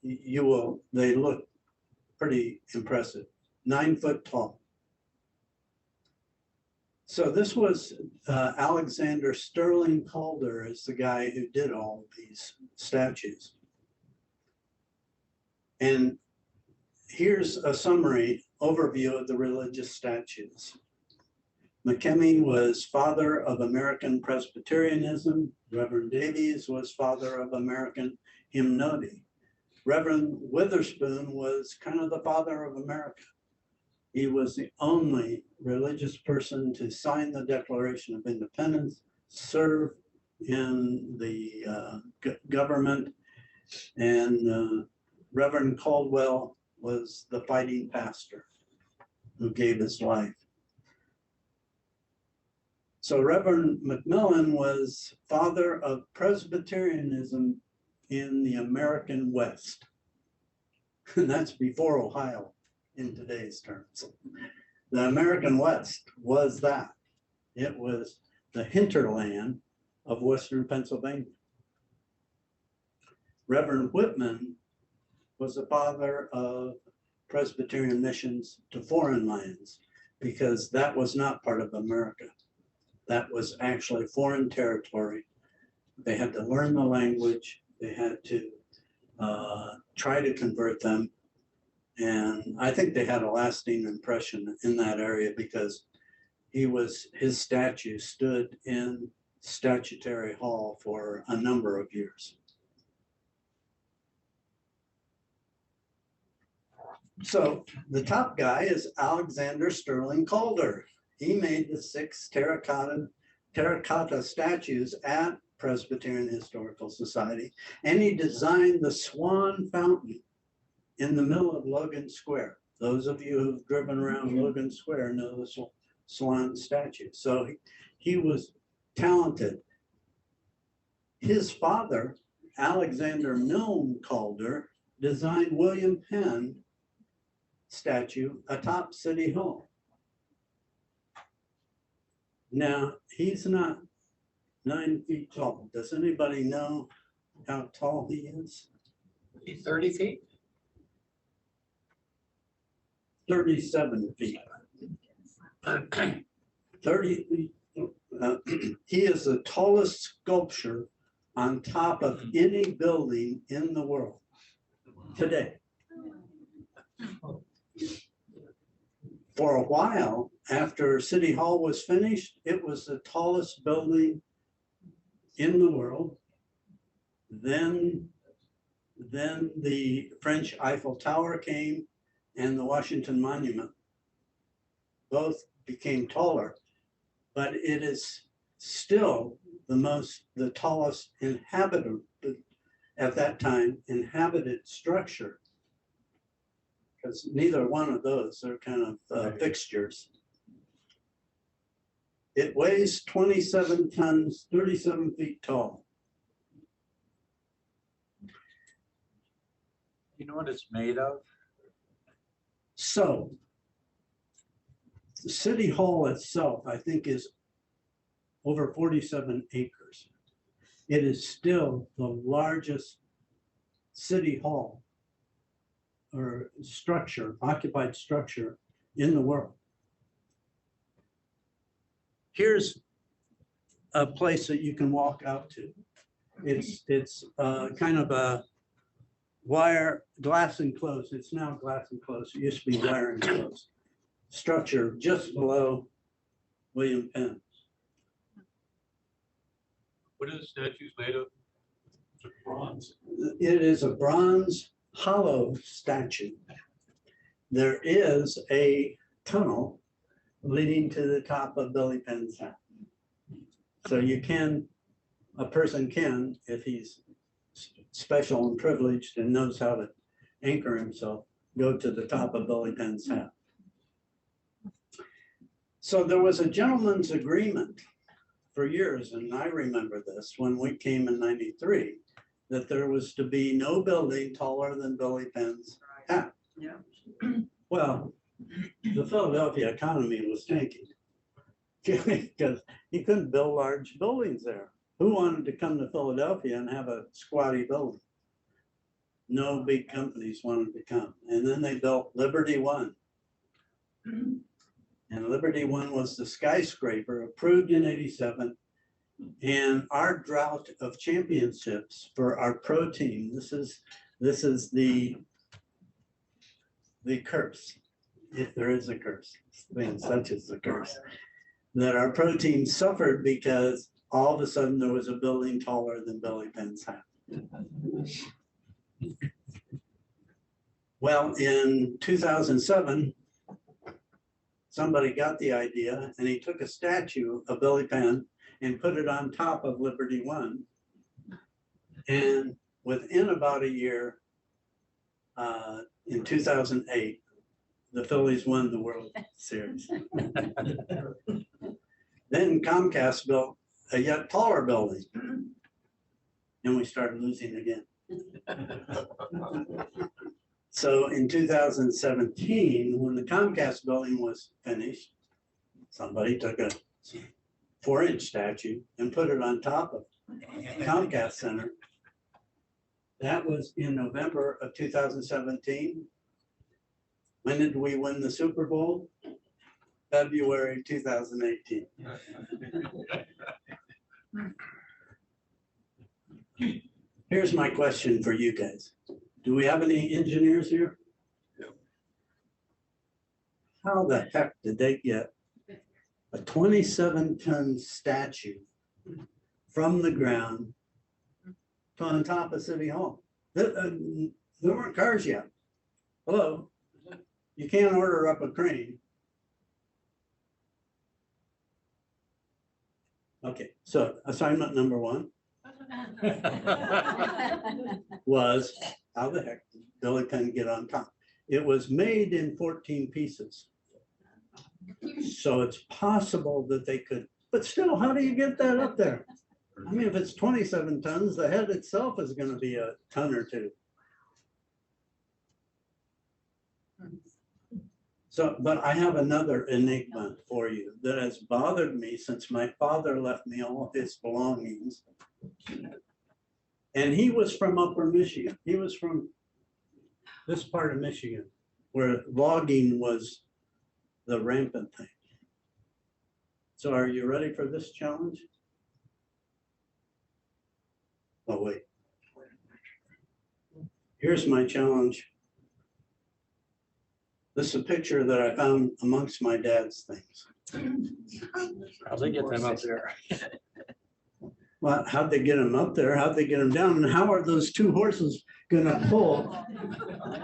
they look pretty impressive. 9 foot tall. So this was Alexander Sterling Calder is the guy who did all of these statues. And here's a summary overview of the religious statues. McKemey was father of American Presbyterianism. Reverend Davies was father of American hymnody. Reverend Witherspoon was kind of the father of America. He was the only religious person to sign the Declaration of Independence, serve in the government, and Reverend Caldwell was the fighting pastor who gave his life. So Reverend McMillan was father of Presbyterianism in the American West. And that's before Ohio in today's terms. The American West was that. It was the hinterland of Western Pennsylvania. Reverend Whitman was the father of Presbyterian missions to foreign lands, because that was not part of America. That was actually foreign territory. They had to learn the language. They had to try to convert them. And I think they had a lasting impression in that area, because his statue stood in Statuary Hall for a number of years. So the top guy is Alexander Sterling Calder. He made the 6 terracotta statues at Presbyterian Historical Society, and he designed the Swan Fountain in the middle of Logan Square. Those of you who've driven around Logan Square know the Swan statue. So he was talented. His father, Alexander Milne Calder, designed William Penn statue atop City Hall. Now, he's not 9 feet tall. Does anybody know how tall he is? 30 feet? 37 feet. 30 feet. He is the tallest sculpture on top of any building in the world today. For a while, after City Hall was finished, it was the tallest building in the world. Then the French Eiffel Tower came, and the Washington Monument. Both became taller, but it is still the tallest inhabited, at that time, inhabited structure, because neither one of those are kind of fixtures. It weighs 27 tons, 37 feet tall. You know what it's made of? So the City Hall itself, I think, is over 47 acres. It is still the largest city hall or structure, occupied structure in the world. Here's a place that you can walk out to. It's kind of a wire, glass enclosed. It's now glass enclosed. It used to be wire enclosed structure just below William Penn. What are the statues made of? Is it bronze? It is a bronze hollow statue. There is a tunnel leading to the top of Billy Penn's So you can, a person can, if he's special and privileged and knows how to anchor himself, go to the top of Billy Penn's hat. So there was a gentleman's agreement for years, and I remember this when we came in '93, that there was to be no building taller than Billy Penn's hat. Yeah. Well, the Philadelphia economy was tanking because you couldn't build large buildings there. Who wanted to come to Philadelphia and have a squatty building? No big companies wanted to come. And then they built Liberty One. And Liberty One was the skyscraper approved in '87. And our drought of championships for our pro team, this is the curse, if there is a curse, things such as the curse, that our pro team suffered because all of a sudden there was a building taller than Billy Penn's hat. Well, in 2007, somebody got the idea and he took a statue of Billy Penn and put it on top of Liberty One. And within about a year, in 2008, the Phillies won the World Series. Then Comcast built a yet taller building. And we started losing again. So in 2017, when the Comcast building was finished, somebody took a 4-inch statue and put it on top of Comcast Center. That was in November of 2017. When did we win the Super Bowl? February 2018. Here's my question for you guys. Do we have any engineers here? Yeah. How the heck did they get a 27-ton statue from the ground to on top of City Hall? There weren't cars yet. Hello? You can't order up a crane. Okay, so assignment number 1 was how the heck did Billy Penn get on top? It was made in 14 pieces. So it's possible that they could, but still, how do you get that up there? I mean, if it's 27 tons, the head itself is going to be a ton or two. So, but I have another enigma for you that has bothered me since my father left me all his belongings. And he was from Upper Michigan. He was from this part of Michigan where logging was the rampant thing. So are you ready for this challenge? Oh, wait. Here's my challenge. This is a picture that I found amongst my dad's things. How'd they get them up there? Well, how'd they get them up there? How'd they get them down? And how are those 2 horses gonna pull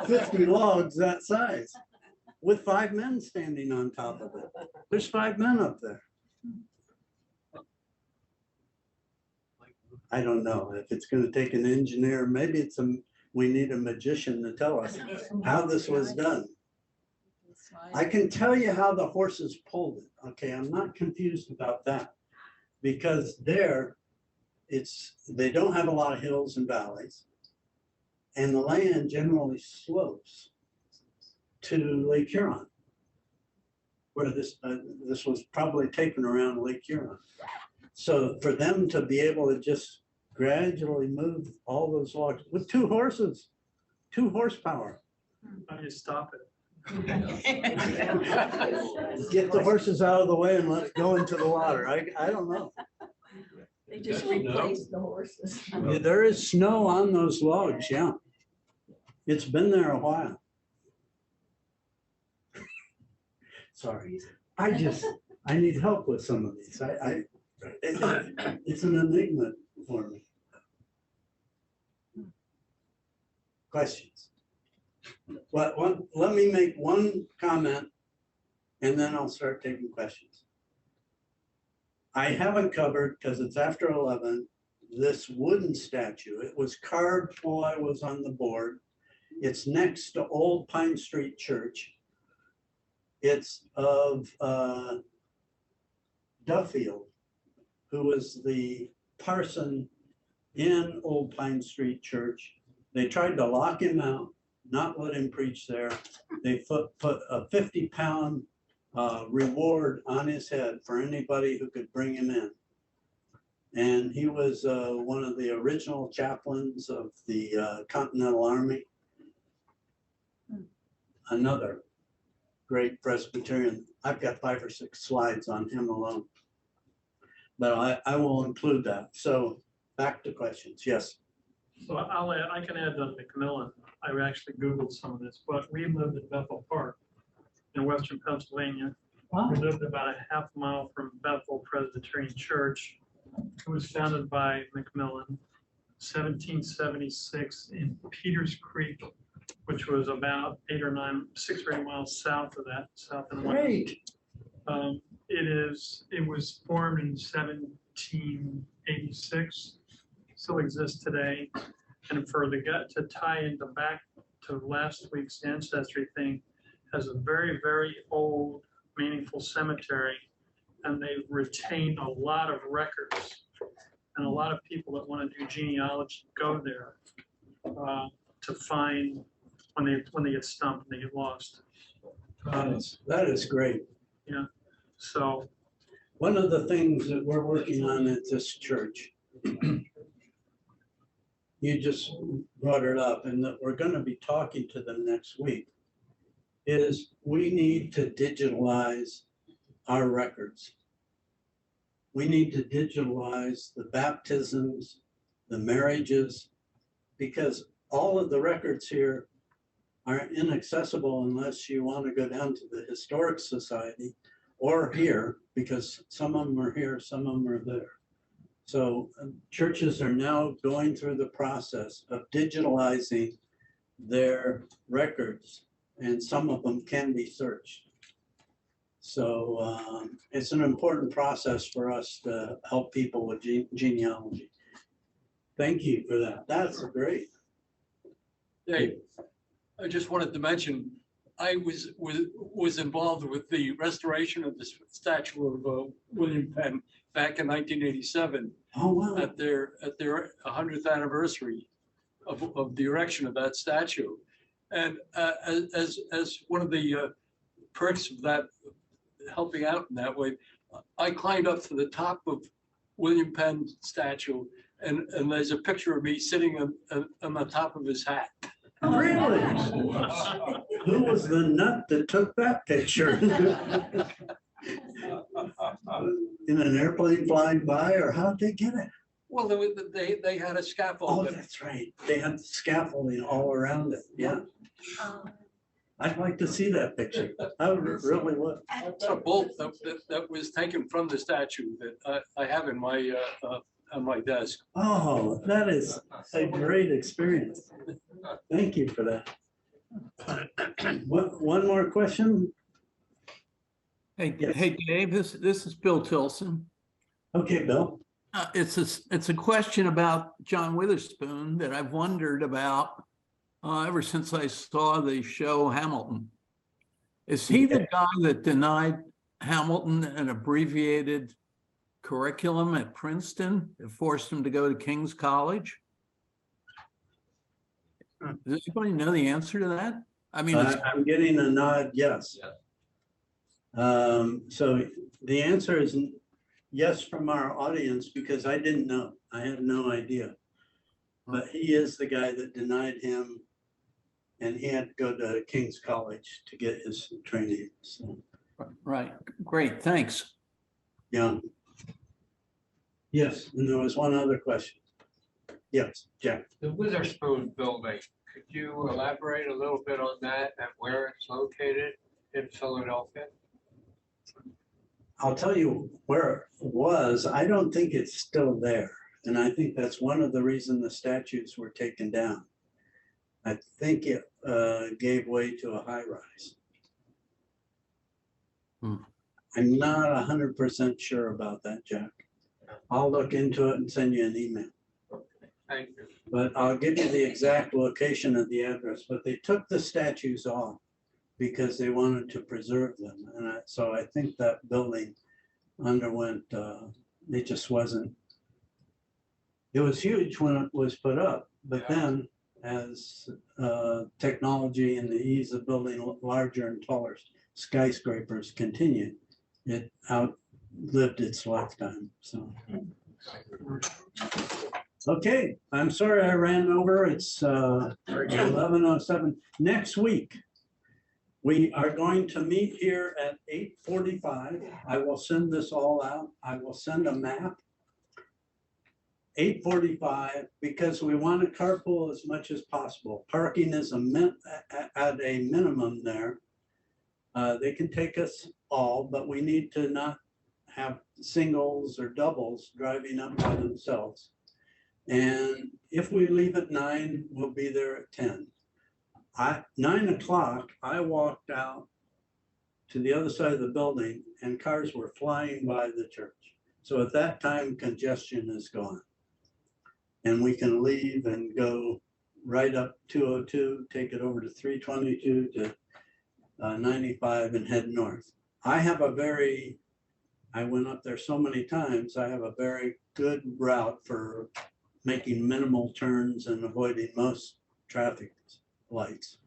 50 logs that size with 5 men standing on top of it? There's 5 men up there. I don't know if it's gonna take an engineer, maybe it's we need a magician to tell us how this was done. I can tell you how the horses pulled it. Okay, I'm not confused about that because they don't have a lot of hills and valleys, and the land generally slopes to Lake Huron, where this was probably taken around Lake Huron. So for them to be able to just gradually move all those logs with 2 horses, 2 horsepower. How do you stop it? Get the horses out of the way and let it go into the water. I don't know. They just replaced the horses. Yeah, there is snow on those logs, yeah. It's been there a while. Sorry, I need help with some of these. It's an enigma for me. Questions? Let me make one comment and then I'll start taking questions. I haven't covered, because it's after 11, this wooden statue. It was carved while I was on the board. It's next to Old Pine Street Church. It's of Duffield, who was the parson in Old Pine Street Church. They tried to lock him out, not let him preach there. They put a 50-pound reward on his head for anybody who could bring him in. And he was one of the original chaplains of the Continental Army. Another great Presbyterian. I've got 5 or 6 slides on him alone, but I will include that. So back to questions. Yes. So I can add on Macmillan. I actually Googled some of this, but we lived in Bethel Park in Western Pennsylvania. We lived about a half mile from Bethel Presbyterian Church. It was founded by Macmillan, 1776 in Peters Creek, which was about 6 or 8 miles south of that, south and west. Great. It was formed in 1786, still exists today. And for the gut to tie into back to last week's ancestry thing, has a very, very old, meaningful cemetery, and they've retained a lot of records. And a lot of people that want to do genealogy go there to find when they get stumped and they get lost. That is great. Yeah. So One of the things that we're working on at this church, you just brought it up, and that we're going to be talking to them next week, is we need to digitalize our records. We need to digitalize the baptisms, the marriages, because all of the records here are inaccessible unless you want to go down to the Historic Society or here, because some of them are here, some of them are there. So churches are now going through the process of digitalizing their records, and some of them can be searched. So it's an important process for us to help people with genealogy. Thank you for that. That's great. Dave, I just wanted to mention, I was involved with the restoration of the statue of William Penn back in 1987 Oh, wow. at their 100th anniversary of the erection of that statue. And as one of the perks of that, helping out in that way, I climbed up to the top of William Penn's statue, and there's a picture of me sitting on the top of his hat. Really? Who was the nut that took that picture? In an airplane flying by, or how'd they get it? Well, they had a Oh, scaffold. that's right. They had scaffolding all around it. Yeah. I'd like to see that picture. I really would. It's a bolt that was taken from the statue that I have in my on my desk. Oh, that is a great experience. Thank you for that. One more question? Hey, Yes. hey, Dave, this is Bill Tilson. Okay, Bill. It's a question about John Witherspoon that I've wondered about ever since I saw the show Hamilton. Is he the guy that denied Hamilton an abbreviated curriculum at Princeton that forced him to go to King's College? Does anybody know the answer to that? I mean, I'm getting a nod, yes. So the answer is yes from our audience, because I didn't know. I had no idea. But he is the guy that denied him, and he had to go to King's College to get his training. So, right, great, thanks. yeah. Yes, and there was one other question. Yes, Jack. The Witherspoon building, could you elaborate a little bit on that and where it's located in Philadelphia? I'll tell you where it was. I don't think it's still there. And I think that's one of the reasons the statues were taken down. I think it gave way to a high rise. I'm not 100% sure about that, Jack. I'll look into it and send you an email. Thank you. But I'll give you the exact location of the address, but they took the statues off because they wanted to preserve them. And so I think that building underwent, it just wasn't, it was huge when it was put up, but then as technology and the ease of building larger and taller skyscrapers continued, it outlived its lifetime, so. Okay, I'm sorry I ran over. It's 11:07. Next week, we are going to meet here at 8:45. I will send this all out. I will send a map. 8:45, because we want to carpool as much as possible. Parking is at a minimum there. They can take us all, but we need to not have singles or doubles driving up by themselves. And if we leave at 9, we'll be there at 10. 9 o'clock, I walked out to the other side of the building and cars were flying by the church. So at that time, congestion is gone. And we can leave and go right up 202, take it over to 322 to 95 and head north. I went up there so many times, I have a very good route for making minimal turns and avoiding most traffic lights.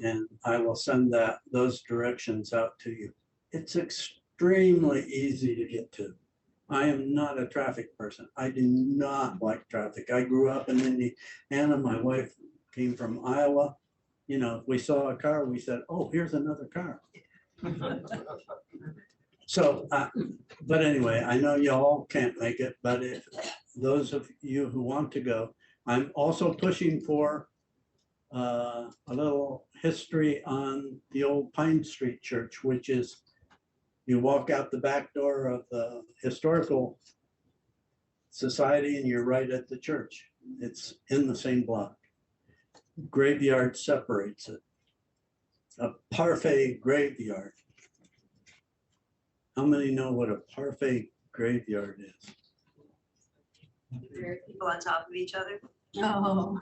And I will send those directions out to you. It's extremely easy to get to. I am not a traffic person. I do not like traffic. I grew up in Indiana. My wife came from Iowa. You know, if we saw a car, we said, oh, here's another car. So, but anyway, I know y'all can't make it, but if those of you who want to go, I'm also pushing for a little history on the old Pine Street Church, which is, you walk out the back door of the Historical Society and you're right at the church. It's in the same block. Graveyard separates it. A parfait graveyard. How many know what a parfait graveyard is? People on top of each other. Oh.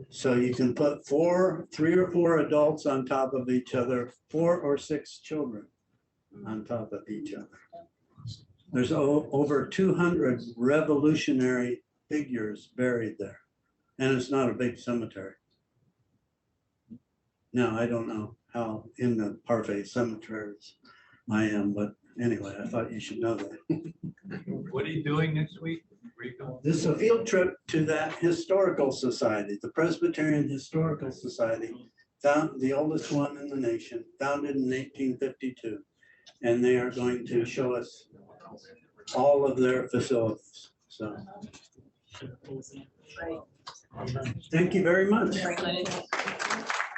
So you can put 3 or 4 adults on top of each other, 4 or 6 children on top of each other. There's over 200 revolutionary figures buried there. And it's not a big cemetery. Now, I don't know how in the parfait cemeteries I am, but anyway, I thought you should know that. What are you doing next week, Rico? This is a field trip to that historical society, the Presbyterian Historical Society, the oldest one in the nation, founded in 1852. And they are going to show us all of their facilities. So, Right. thank you very much. Right.